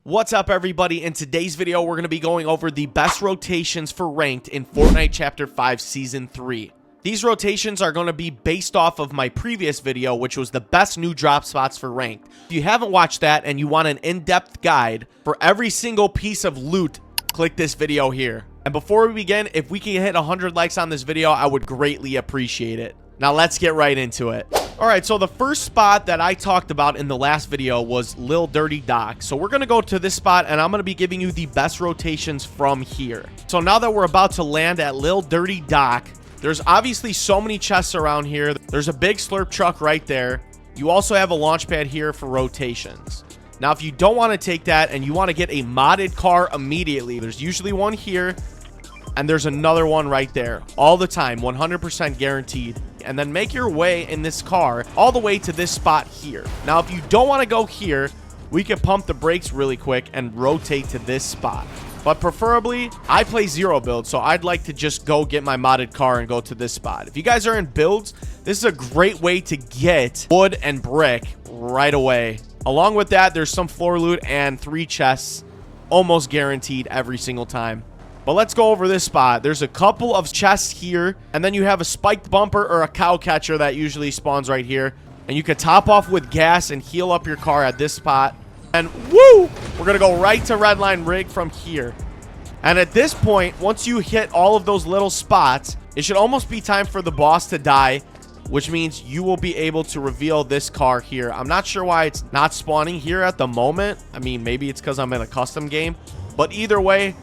What's up, everybody? In today's video, we're going to be going over the best rotations for ranked in Fortnite Chapter 5 Season 3. These rotations are going to be based off of my previous video, which was the best new drop spots for ranked. If you haven't watched that and you want an in-depth guide for every single piece of loot, click this video here. And before we begin, if we can hit 100 likes on this video, I would greatly appreciate it. Now let's get right into it. Alright, so the first spot that I talked about in the last video was Lil Dirty Dock. So we're going to go to this spot and I'm going to be giving you the best rotations from here. So now that we're about to land at Lil Dirty Dock, there's obviously so many chests around here. There's a big slurp truck right there. You also have a launch pad here for rotations. Now, if you don't want to take that and you want to get a modded car immediately, there's usually one here and there's another one right there all the time, 100% guaranteed. And then make your way in this car all the way to this spot here. Now, if you don't want to go here, we can pump the brakes really quick and rotate to this spot. But preferably, I play zero build, so I'd like to just go get my modded car and go to this spot. If you guys are in builds, this is a great way to get wood and brick right away. Along with that, there's some floor loot and 3 chests, almost guaranteed every single time. But let's go over this spot. There's a couple of chests here, and then you have a spiked bumper or a cow catcher that usually spawns right here. And you can top off with gas and heal up your car at this spot. And woo! We're going to go right to Redline Rig from here. And at this point, once you hit all of those little spots, it should almost be time for the boss to die, which means you will be able to reveal this car here. I'm not sure why it's not spawning here at the moment. I mean, maybe it's because I'm in a custom game. But either way,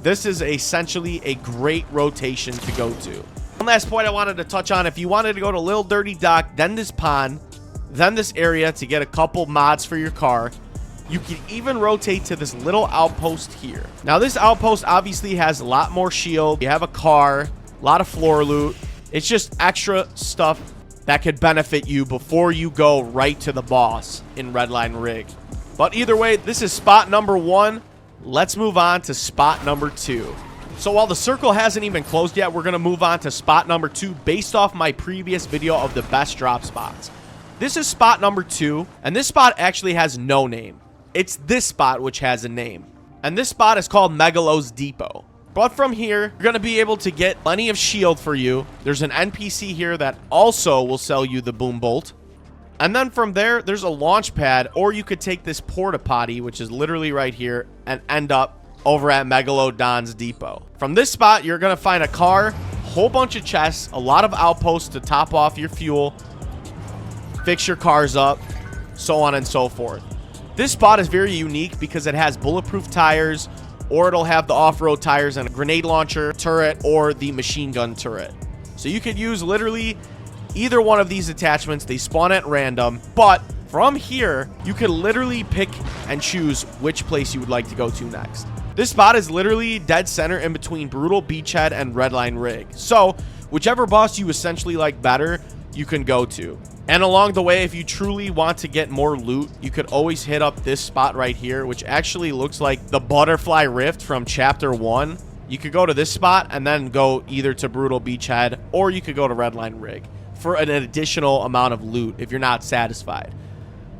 this is essentially a great rotation to go to. One last point I wanted to touch on. If you wanted to go to Lil Dirty Dock, then this pond, then this area to get a couple mods for your car, you can even rotate to this little outpost here. Now, this outpost obviously has a lot more shield. You have a car, a lot of floor loot. It's just extra stuff that could benefit you before you go right to the boss in Redline Rig. But either way, this is spot number 1. Let's move on to spot number 2. So while the circle hasn't even closed yet, we're going to move on to spot number 2 based off my previous video of the best drop spots. This is spot number 2, and this spot actually has no name. It's this spot which has a name. And this spot is called Megalo's Depot. But from here, you're going to be able to get plenty of shield for you. There's an NPC here that also will sell you the boom bolt. And then from there, there's a launch pad, or you could take this porta potty, which is literally right here, and end up over at Megalo Don's Depot. From this spot, you're going to find a car, a whole bunch of chests, a lot of outposts to top off your fuel, fix your cars up, so on and so forth. This spot is very unique because it has bulletproof tires, or it'll have the off-road tires and a grenade launcher turret or the machine gun turret. So you could use literally either one of these attachments. They spawn at random, but from here, you can literally pick and choose which place you would like to go to next. This spot is literally dead center in between Brutal Beachhead and Redline Rig. So whichever boss you essentially like better, you can go to. And along the way, if you truly want to get more loot, you could always hit up this spot right here, which actually looks like the Butterfly Rift from Chapter 1. You could go to this spot and then go either to Brutal Beachhead, or you could go to Redline Rig for an additional amount of loot if you're not satisfied.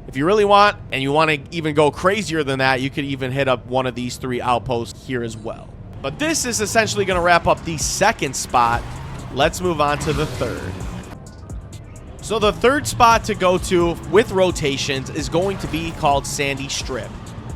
If you really want, and you want to even go crazier than that, you could even hit up one of these 3 outposts here as well. But this is essentially going to wrap up the second spot. Let's move on to the third. So the third spot to go to with rotations is going to be called Sandy Strip.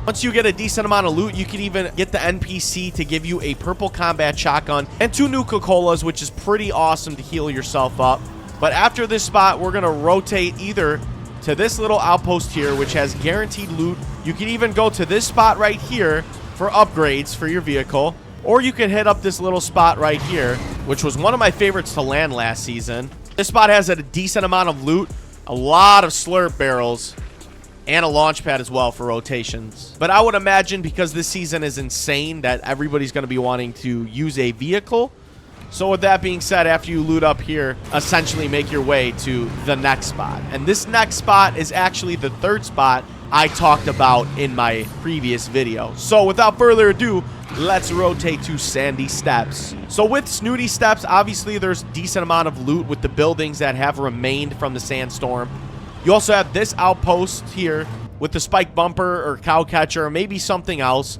Once you get a decent amount of loot, you can even get the NPC to give you a purple combat shotgun and 2 Nuka-Colas, which is pretty awesome to heal yourself up. But after this spot, we're going to rotate either to this little outpost here, which has guaranteed loot. You can even go to this spot right here for upgrades for your vehicle. Or you can hit up this little spot right here, which was one of my favorites to land last season. This spot has a decent amount of loot, a lot of slurp barrels, and a launch pad as well for rotations. But I would imagine because this season is insane that everybody's going to be wanting to use a vehicle. So with that being said, after you loot up here, essentially make your way to the next spot. And this next spot is actually the third spot I talked about in my previous video. So without further ado, let's rotate to Sandy Steps. So with Snooty Steps, obviously there's a decent amount of loot with the buildings that have remained from the sandstorm. You also have this outpost here with the spike bumper or cow catcher or maybe something else.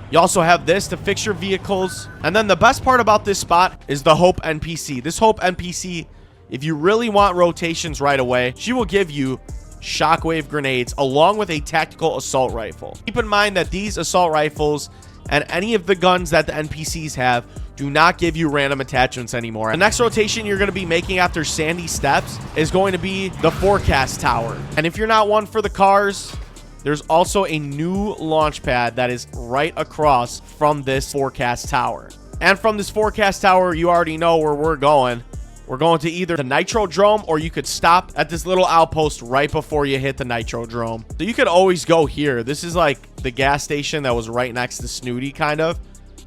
You also have this to fix your vehicles. And then the best part about this spot is the Hope NPC. This Hope NPC, if you really want rotations right away, she will give you shockwave grenades along with a tactical assault rifle. Keep in mind that these assault rifles and any of the guns that the NPCs have do not give you random attachments anymore. The next rotation you're going to be making after Sandy Steps is going to be the Forecast Tower. And if you're not one for the cars, there's also a new launch pad that is right across from this Forecast Tower. And from this Forecast Tower, you already know where we're going. We're going to either the Nitrodrome, or you could stop at this little outpost right before you hit the Nitrodrome. So you could always go here. This is like the gas station that was right next to Snooty, kind of.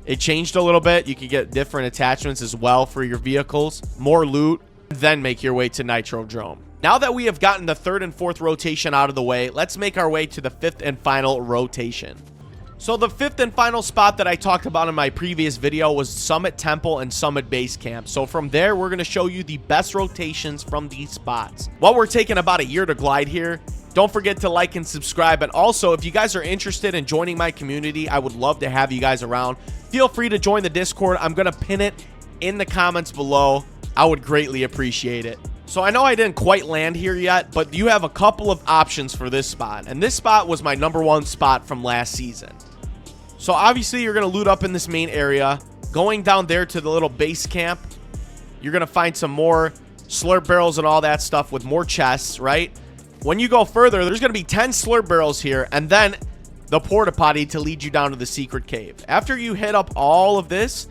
It changed a little bit. You could get different attachments as well for your vehicles, more loot, then make your way to Nitrodrome. Now that we have gotten the third and fourth rotation out of the way, let's make our way to the fifth and final rotation. So the fifth and final spot that I talked about in my previous video was Summit Temple and Summit Base Camp. So from there, we're going to show you the best rotations from these spots. While we're taking about a year to glide here, don't forget to like and subscribe. And also, if you guys are interested in joining my community, I would love to have you guys around. Feel free to join the Discord. I'm going to pin it in the comments below. I would greatly appreciate it. So I know I didn't quite land here yet, but you have a couple of options for this spot. And this spot was my #1 spot from last season. So obviously you're going to loot up in this main area. Going down there to the little base camp, you're going to find some more slurp barrels and all that stuff with more chests, right? When you go further, there's going to be 10 slurp barrels here, and then the porta potty to lead you down to the secret cave. After you hit up all of this,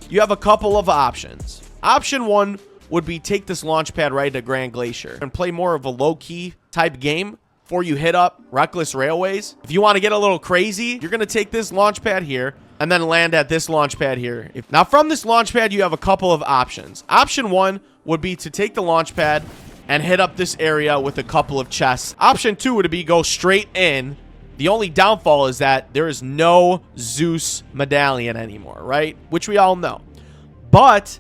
you have a couple of options. Option 1 would be take this launch pad right to Grand Glacier and play more of a low-key type game before you hit up Reckless Railways. If you want to get a little crazy, you're going to take this launch pad here and then land at this launch pad here. Now from this launch pad, you have a couple of options. Option 1 would be to take the launch pad and hit up this area with a couple of chests. Option 2 would be go straight in. The only downfall is that there is no Zeus medallion anymore, right? Which we all know. But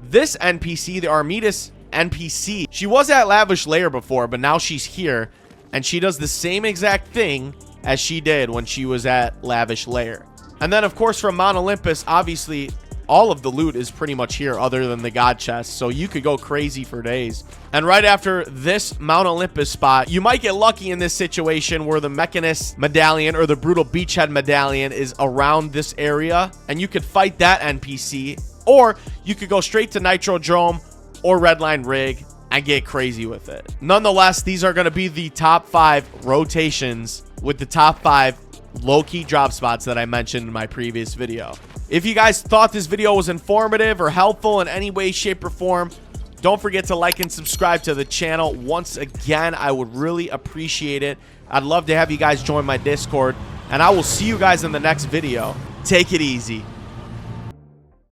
this NPC, the Armidas NPC, she was at Lavish Lair before, but now she's here. And she does the same exact thing as she did when she was at Lavish Lair. And then, of course, from Mount Olympus, obviously, all of the loot is pretty much here other than the God chest. So you could go crazy for days. And right after this Mount Olympus spot, you might get lucky in this situation where the Mechanist medallion or the Brutal Beachhead medallion is around this area. And you could fight that NPC. Or you could go straight to Nitrodrome or Redline Rig and get crazy with it. Nonetheless, these are going to be the top 5 rotations with the top 5 low-key drop spots that I mentioned in my previous video. If you guys thought this video was informative or helpful in any way, shape, or form, don't forget to like and subscribe to the channel. Once again, I would really appreciate it. I'd love to have you guys join my Discord, and I will see you guys in the next video. Take it easy.